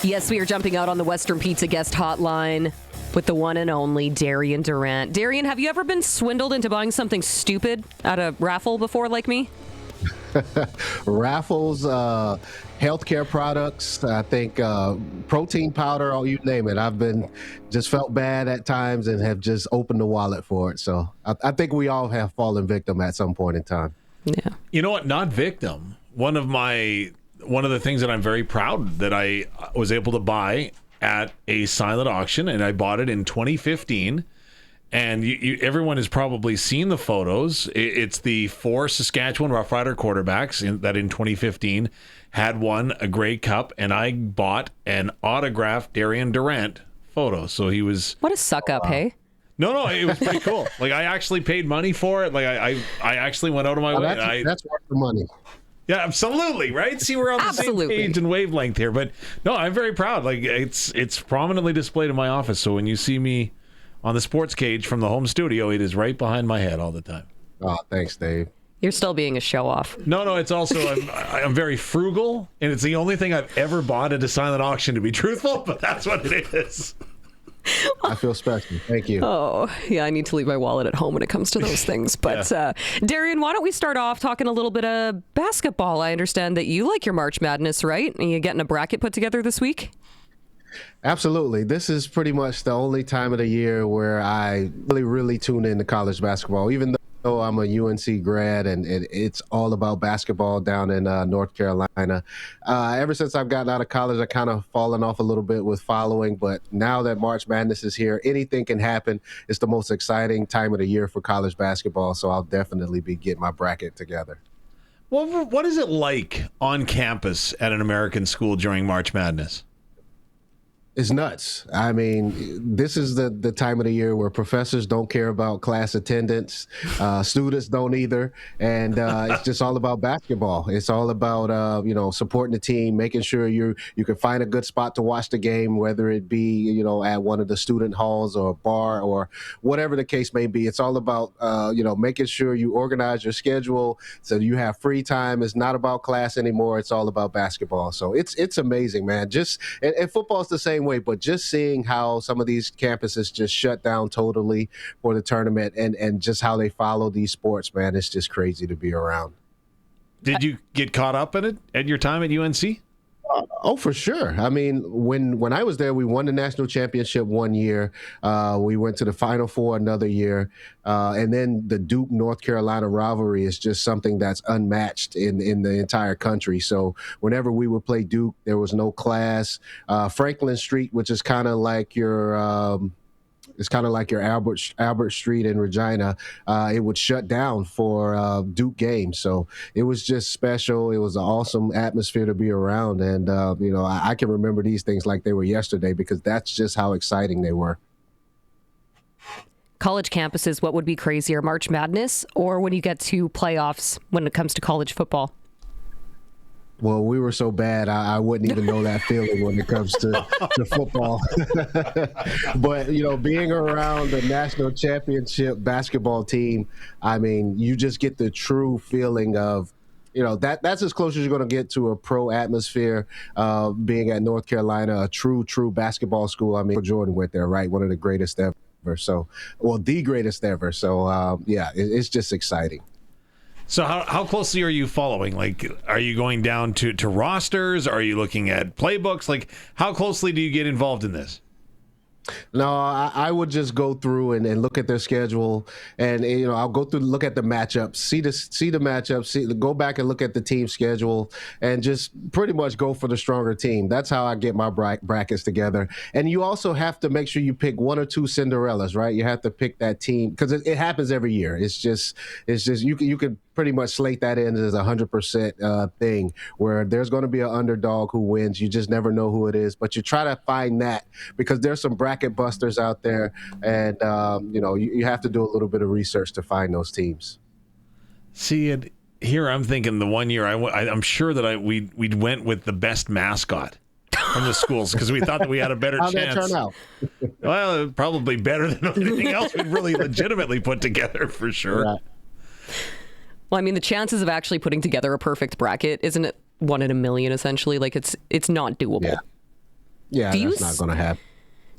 Yes, we are jumping out on the Western Pizza guest hotline with the one and only Darian Durant. Darian, have you ever been swindled into buying something stupid at a raffle before like me? Raffles, healthcare products, I think protein powder, or you name it. I've been just felt bad at times and have just opened the wallet for it. So I think we all have fallen victim at some point in time. Yeah. You know what? Not victim. One of the things that I'm very proud that I was able to buy at a silent auction, and I bought it in 2015. And everyone has probably seen the photos. It's the 4 Saskatchewan Rough Rider quarterbacks that in 2015 had won a Grey Cup, and I bought an autographed Darian Durant photo. So he was... What a suck up, hey? No, it was pretty cool. Like, I actually paid money for it. Like, I actually went out of my way. That's worth the money. Yeah, absolutely, right? See, we're on the same page and wavelength here. But no, I'm very proud. Like, it's prominently displayed in my office. So when you see me on the sports cage from the home studio, it is right behind my head all the time. Oh, thanks, Dave. You're still being a show-off. No, it's also, I'm very frugal, and it's the only thing I've ever bought at a silent auction, to be truthful, but that's what it is. I feel special. Thank you. Oh, yeah, I need to leave my wallet at home when it comes to those things. But Darian, why don't we start off talking a little bit of basketball? I understand that you like your March Madness, right? Are you getting a bracket put together this week? Absolutely. This is pretty much the only time of the year where I really tune into college basketball, even though I'm a UNC grad and it's all about basketball down in North Carolina. Ever since I've gotten out of college, I kind of fallen off a little bit with following, but now that March Madness is here, anything can happen. It's the most exciting time of the year for college basketball, so I'll definitely be getting my bracket together. Well, what is it like on campus at an American school during March Madness? It's nuts. I mean, this is the time of the year where professors don't care about class attendance. Students don't either. And it's just all about basketball. It's all about, supporting the team, making sure you can find a good spot to watch the game, whether it be, at one of the student halls or a bar or whatever the case may be. It's all about, making sure you organize your schedule so you have free time. It's not about class anymore. It's all about basketball. So it's amazing, man. And football's the same way, but just seeing how some of these campuses just shut down totally for the tournament and just how they follow these sports, man, it's just crazy to be around. Did you get caught up in it at your time at UNC? Oh, for sure. I mean, when I was there, we won the national championship one year. We went to the Final Four another year. And then the Duke-North Carolina rivalry is just something that's unmatched in the entire country. So whenever we would play Duke, there was no class. Franklin Street, which is kind of like your Albert Street in Regina. It would shut down for Duke games. So it was just special. It was an awesome atmosphere to be around. And, I can remember these things like they were yesterday because that's just how exciting they were. College campuses, what would be crazier, March Madness or when you get to playoffs when it comes to college football? Well, we were so bad, I wouldn't even know that feeling when it comes to football. But, being around the national championship basketball team, I mean, you just get the true feeling of, that's as close as you're going to get to a pro atmosphere, being at North Carolina, a true basketball school. I mean, Jordan went there, right? One of the greatest ever. The greatest ever. So, it's just exciting. So how closely are you following? Like, are you going down to rosters? Are you looking at playbooks? Like, how closely do you get involved in this? No, I would just go through and look at their schedule, and I'll go through, look at the matchups, see the matchups, go back and look at the team schedule, and just pretty much go for the stronger team. That's how I get my brackets together. And you also have to make sure you pick one or two Cinderellas, right? You have to pick that team because it happens every year. It's just you can pretty much slate that in as 100% thing where there's going to be an underdog who wins. You just never know who it is, but you try to find that because there's some bracket busters out there, and you have to do a little bit of research to find those teams. See it here. I'm thinking the one year I'm sure that we went with the best mascot from the schools because we thought that we had a better chance. How'd that turn out? Well, probably better than anything else we'd really legitimately put together for sure. Right. Well, I mean, the chances of actually putting together a perfect bracket, isn't it 1 in a million, essentially? Like, it's not doable. Yeah, Do you that's not going to happen.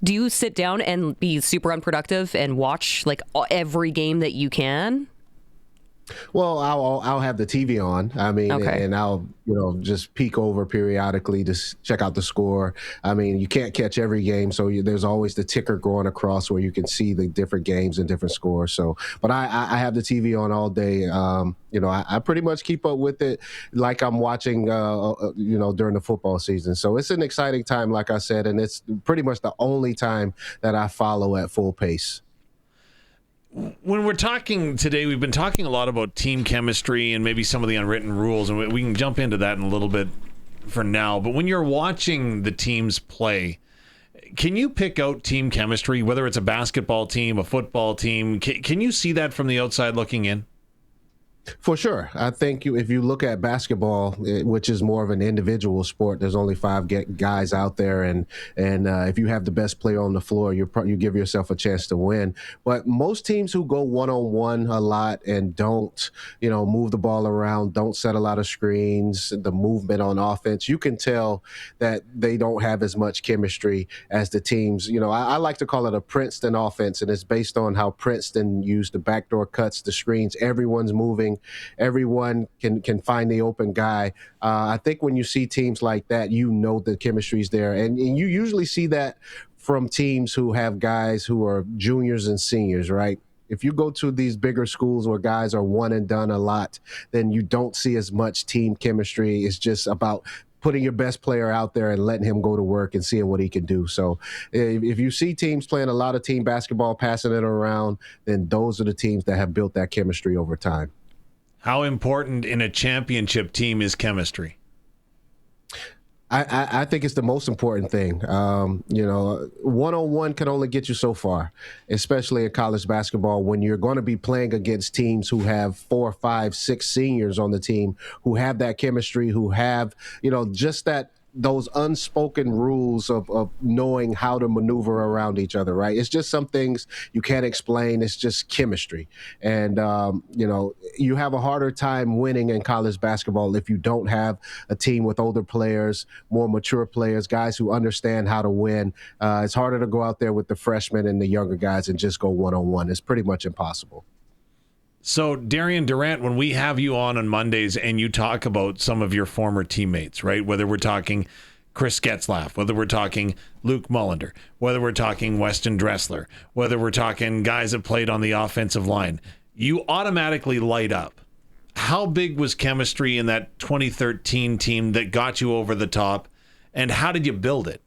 Do you sit down and be super unproductive and watch like every game that you can? Well, I'll have the TV on. I mean, Okay. and I'll just peek over periodically to check out the score. I mean, you can't catch every game, so there's always the ticker going across where you can see the different games and different scores. So, but I have the TV on all day. I pretty much keep up with it like I'm watching, during the football season. So it's an exciting time, like I said, and it's pretty much the only time that I follow at full pace. When we're talking today, we've been talking a lot about team chemistry and maybe some of the unwritten rules, and we can jump into that in a little bit for now. But when you're watching the teams play, can you pick out team chemistry, whether it's a basketball team, a football team? Can you see that from the outside looking in? For sure. I think if you look at basketball, which is more of an individual sport, there's only five guys out there. And if you have the best player on the floor, you give yourself a chance to win. But most teams who go one-on-one a lot and don't, move the ball around, don't set a lot of screens, the movement on offense, you can tell that they don't have as much chemistry as the teams. I like to call it a Princeton offense, and it's based on how Princeton used the backdoor cuts, the screens. Everyone's moving. Everyone can find the open guy. I think when you see teams like that, the chemistry's there. And you usually see that from teams who have guys who are juniors and seniors, right? If you go to these bigger schools where guys are one and done a lot, then you don't see as much team chemistry. It's just about putting your best player out there and letting him go to work and seeing what he can do. So if you see teams playing a lot of team basketball, passing it around, then those are the teams that have built that chemistry over time. How important in a championship team is chemistry? I think it's the most important thing. One-on-one can only get you so far, especially in college basketball when you're going to be playing against teams who have 4, 5, 6 seniors on the team who have that chemistry, who have, just those unspoken rules of knowing how to maneuver around each other, right? It's just some things you can't explain. It's just chemistry. And, you have a harder time winning in college basketball if you don't have a team with older players, more mature players, guys who understand how to win. It's harder to go out there with the freshmen and the younger guys and just go one-on-one. It's pretty much impossible. So, Darian Durant, when we have you on Mondays and you talk about some of your former teammates, right? Whether we're talking Chris Getzlaff, whether we're talking Luke Mullender, whether we're talking Weston Dressler, whether we're talking guys that played on the offensive line, you automatically light up. How big was chemistry in that 2013 team that got you over the top, and how did you build it?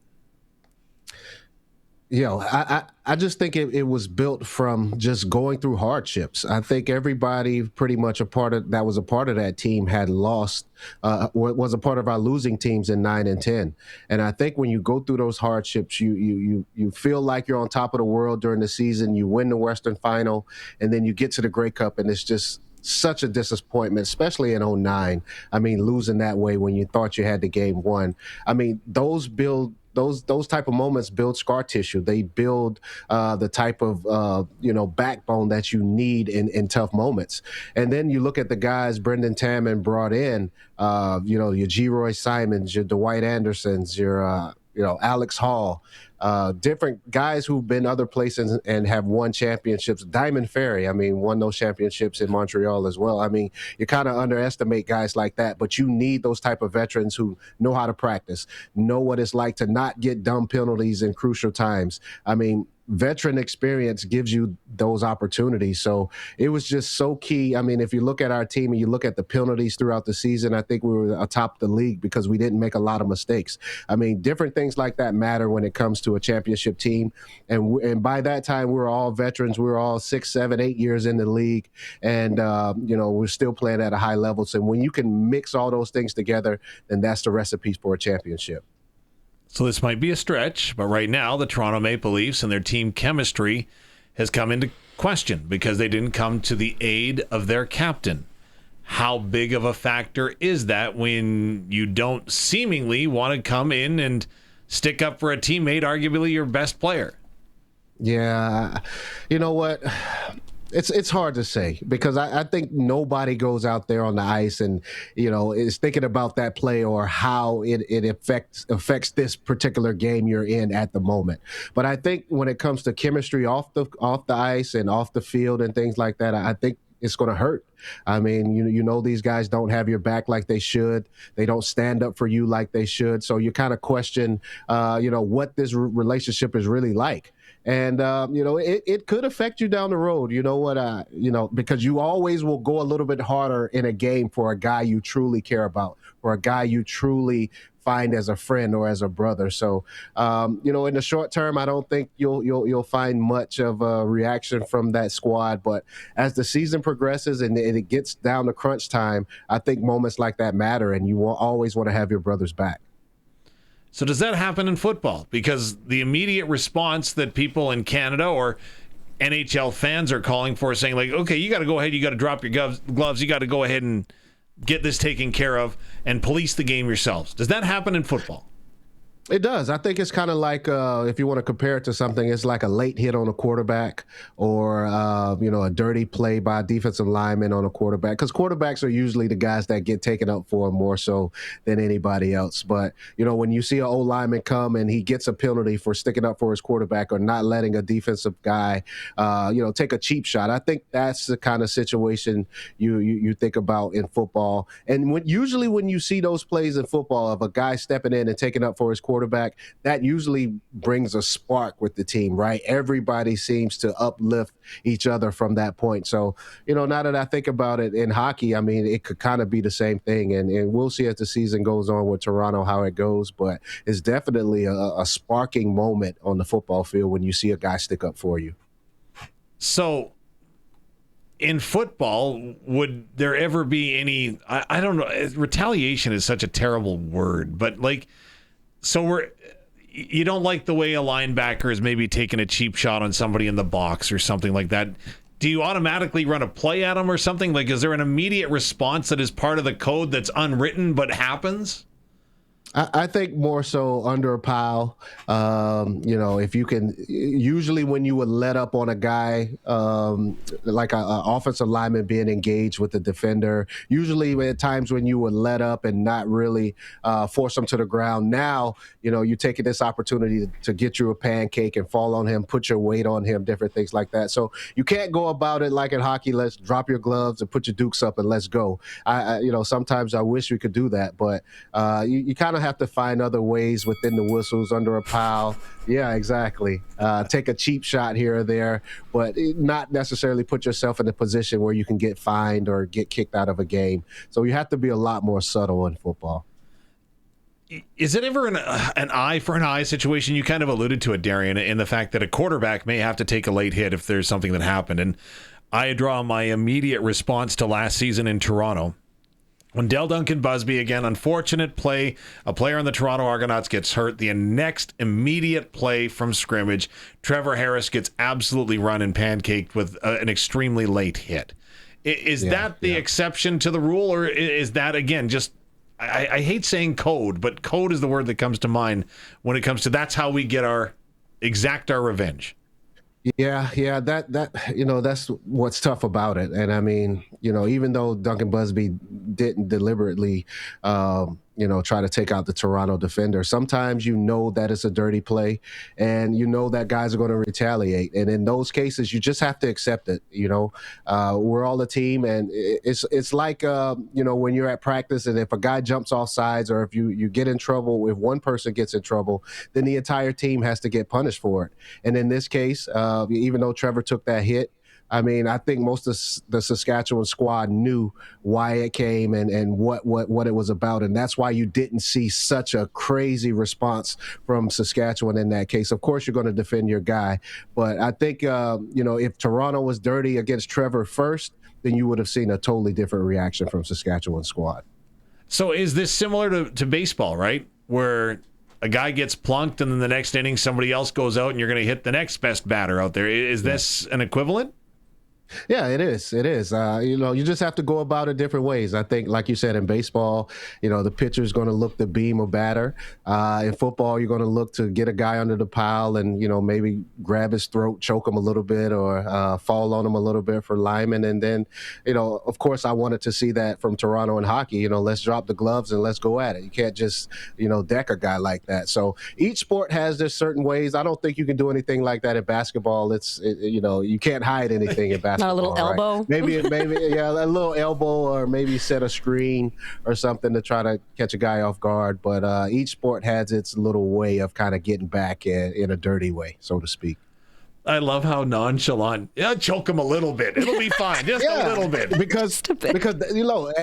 I just think it was built from just going through hardships. I think everybody pretty much that was a part of that team had lost, was a part of our losing teams in 9 and 10. And I think when you go through those hardships, you feel like you're on top of the world during the season. You win the Western Final, and then you get to the Grey Cup, and it's just such a disappointment, especially in 2009. I mean, losing that way when you thought you had the game won. I mean, those type of moments build scar tissue. They build the type of backbone that you need in tough moments. And then you look at the guys Brendan Taman brought in, your G. Roy Simons, your Dwight Andersons, your Alex Hall, different guys who've been other places and have won championships. Diamond Ferry, won those championships in Montreal as well. You kind of underestimate guys like that, but you need those type of veterans who know how to practice, know what it's like to not get dumb penalties in crucial times. Veteran experience gives you those opportunities. So it was just so key. If you look at our team and you look at the penalties throughout the season, I think we were atop the league because we didn't make a lot of mistakes. Different things like that matter when it comes to a championship team. And by that time, we were all veterans. We were all 6, 7, 8 years in the league. And, we're still playing at a high level. So when you can mix all those things together, then that's the recipe for a championship. So this might be a stretch, but right now the Toronto Maple Leafs and their team chemistry has come into question because they didn't come to the aid of their captain. How big of a factor is that when you don't seemingly want to come in and stick up for a teammate, arguably your best player? Yeah, you know what? It's hard to say because I think nobody goes out there on the ice and is thinking about that play or how it affects this particular game you're in at the moment. But I think when it comes to chemistry off the ice and off the field and things like that, I think it's going to hurt. I mean, these guys don't have your back like they should. They don't stand up for you like they should. So you kind of question, what this relationship is really like. And, it could affect you down the road. Because you always will go a little bit harder in a game for a guy you truly care about, or a guy you truly find as a friend or as a brother. So, in the short term, I don't think you'll find much of a reaction from that squad. But as the season progresses and it gets down to crunch time, I think moments like that matter, and you will always want to have your brother's back. So does that happen in football? Because the immediate response that people in Canada or NHL fans are calling for, saying like, okay, you got to go ahead, you got to drop your gloves, you got to go ahead and get this taken care of and police the game yourselves. Does that happen in football? It does. I think it's kind of like, if you want to compare it to something, it's like a late hit on a quarterback or, a dirty play by a defensive lineman on a quarterback. Because quarterbacks are usually the guys that get taken up for more so than anybody else. But, when you see an old lineman come and he gets a penalty for sticking up for his quarterback or not letting a defensive guy, take a cheap shot, I think that's the kind of situation you think about in football. And usually when you see those plays in football of a guy stepping in and taking up for his quarterback, that usually brings a spark with the team, right? Everybody seems to uplift each other from that point. So, now that I think about it in hockey, I mean, it could kind of be the same thing. And we'll see as the season goes on with Toronto how it goes. But it's definitely a sparking moment on the football field when you see a guy stick up for you. So in football, would there ever be any, I don't know, retaliation is such a terrible word, but like, so you don't like the way a linebacker is maybe taking a cheap shot on somebody in the box or something like that. Do you automatically run a play at them or something? Like, is there an immediate response that is part of the code that's unwritten but happens? I think more so under a pile. If you can, usually when you would let up on a guy, like an offensive lineman being engaged with the defender, usually at times when you would let up and not really force him to the ground. Now, you're taking this opportunity to get you a pancake and fall on him, put your weight on him, different things like that. So you can't go about it like in hockey. Let's drop your gloves and put your dukes up and let's go. Sometimes I wish we could do that, but you kind of have to find other ways within the whistles under a pile. Yeah, exactly. Take a cheap shot here or there, but not necessarily put yourself in a position where you can get fined or get kicked out of a game. So you have to be a lot more subtle in football. Is it ever an eye for an eye situation? You kind of alluded to it, Darian, in the fact that a quarterback may have to take a late hit if there's something that happened. And I draw my immediate response to last season in Toronto. When Del Duncan Busby, again, unfortunate play, a player on the Toronto Argonauts gets hurt. The next immediate play from scrimmage, Trevor Harris gets absolutely run and pancaked with an extremely late hit. Is that the exception to the rule, or is that, again, just, I hate saying code, but code is the word that comes to mind when it comes to that's how we exact our revenge? Yeah, that's what's tough about it. And I mean, even though Duncan Busby didn't deliberately, try to take out the Toronto defender, sometimes that it's a dirty play and that guys are going to retaliate. And in those cases, you just have to accept it. We're all a team, and it's like, when you're at practice and if a guy jumps off sides or if you get in trouble, if one person gets in trouble, then the entire team has to get punished for it. And in this case, even though Trevor took that hit, I mean, I think most of the Saskatchewan squad knew why it came and what it was about. And that's why you didn't see such a crazy response from Saskatchewan in that case. Of course, you're going to defend your guy. But I think, if Toronto was dirty against Trevor first, then you would have seen a totally different reaction from Saskatchewan squad. So is this similar to baseball, right? Where a guy gets plunked and then the next inning somebody else goes out and you're going to hit the next best batter out there. Is this an equivalent? Yeah, it is. It is. You just have to go about it different ways. I think, like you said, in baseball, the pitcher's going to look to beam a batter. In football, you're going to look to get a guy under the pile and, maybe grab his throat, choke him a little bit, or fall on him a little bit for linemen. And then, of course, I wanted to see that from Toronto in hockey. Let's drop the gloves and let's go at it. You can't just, deck a guy like that. So each sport has their certain ways. I don't think you can do anything like that in basketball. You can't hide anything in basketball. Not a little elbow. Right? Maybe, yeah, a little elbow, or maybe set a screen or something to try to catch a guy off guard. But each sport has its little way of kind of getting back in a dirty way, so to speak. I love how nonchalant. Yeah, choke him a little bit. It'll be fine. Just a little bit. Because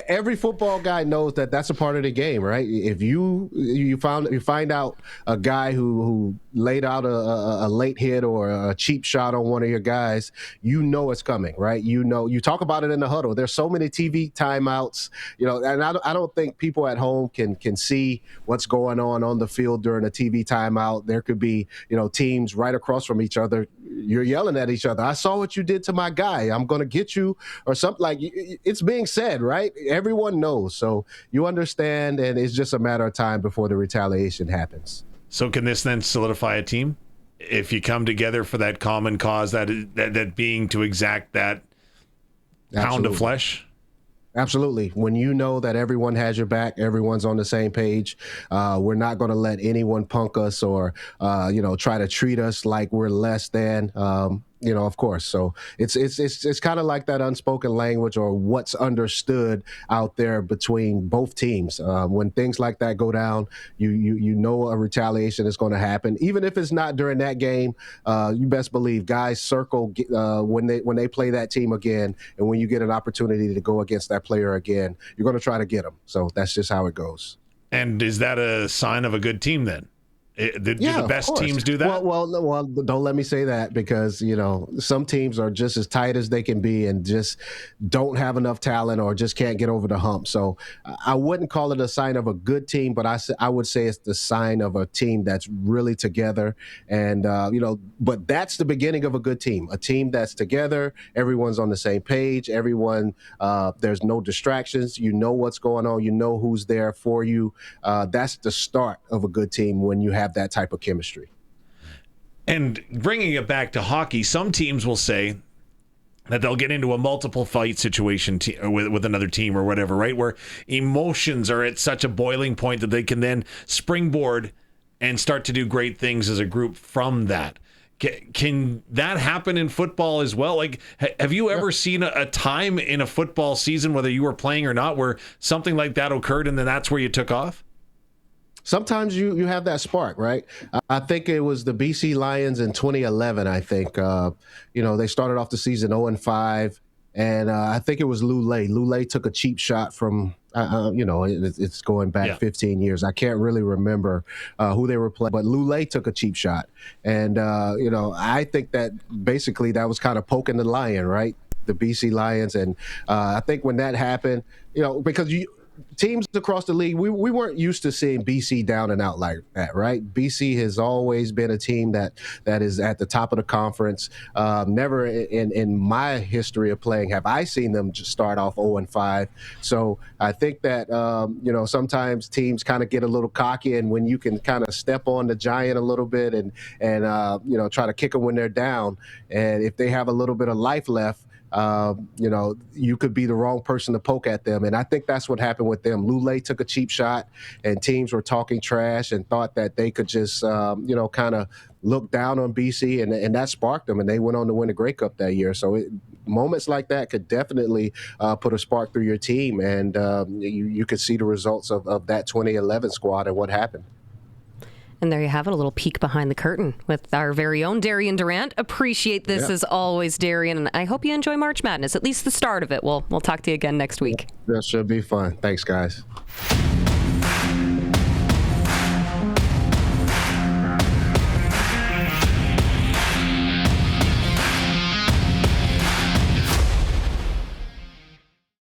every football guy knows that that's a part of the game, right? If you find out a guy who laid out a late hit or a cheap shot on one of your guys, it's coming, right? You talk about it in the huddle. There's so many TV timeouts, and I don't think people at home can see what's going on the field during a TV timeout. There could be, teams right across from each other. You're yelling at each other. I saw what you did to my guy. I'm going to get you, or something. Like, it's being said, right? Everyone knows. So you understand, and it's just a matter of time before the retaliation happens. So can this then solidify a team? If you come together for that common cause, that being to exact that pound of flesh? Absolutely. When you know that everyone has your back, everyone's on the same page, we're not going to let anyone punk us or, try to treat us like we're less than. Of course. So it's kind of like that unspoken language, or what's understood out there between both teams. When things like that go down, you know a retaliation is going to happen, even if it's not during that game. You best believe guys circle when they play that team again, and when you get an opportunity to go against that player again, you're going to try to get them. So that's just how it goes. And is that a sign of a good team then? Do the best teams do that? Well, don't let me say that, because, some teams are just as tight as they can be and just don't have enough talent or just can't get over the hump. So I wouldn't call it a sign of a good team, but I would say it's the sign of a team that's really together. And, but that's the beginning of a good team, a team that's together. Everyone's on the same page. Everyone, there's no distractions. You know what's going on. You know who's there for you. That's the start of a good team, when you have that type of chemistry. And bringing it back to hockey, some teams will say that they'll get into a multiple fight situation with another team or whatever, right? Where emotions are at such a boiling point that they can then springboard and start to do great things as a group from that. Can that happen in football as well? Like, have you ever seen a time in a football season, whether you were playing or not, where something like that occurred and then that's where you took off? Sometimes you have that spark, right? I think it was the BC Lions in 2011. I think they started off the season 0-5, and I think it was Lulay. Lulay took a cheap shot from it's going back 15 years. I can't really remember who they were playing, but Lulay took a cheap shot, and I think that basically that was kind of poking the lion, right? The BC Lions, and I think when that happened, because teams across the league, we weren't used to seeing BC down and out like that, right? BC has always been a team that is at the top of the conference. Never in my history of playing have I seen them just start off 0-5. So I think that sometimes teams kind of get a little cocky, and when you can kind of step on the giant a little bit and try to kick them when they're down, and if they have a little bit of life left, you could be the wrong person to poke at them. And I think that's what happened with them. Lulay took a cheap shot, and teams were talking trash and thought that they could just, kind of look down on BC, and that sparked them, and they went on to win the Grey Cup that year. So moments like that could definitely put a spark through your team, and you could see the results of that 2011 squad and what happened. And there you have it, a little peek behind the curtain with our very own Darian Durant. Appreciate this as always, Darian, and I hope you enjoy March Madness, at least the start of it. We'll talk to you again next week. That should be fun. Thanks, guys.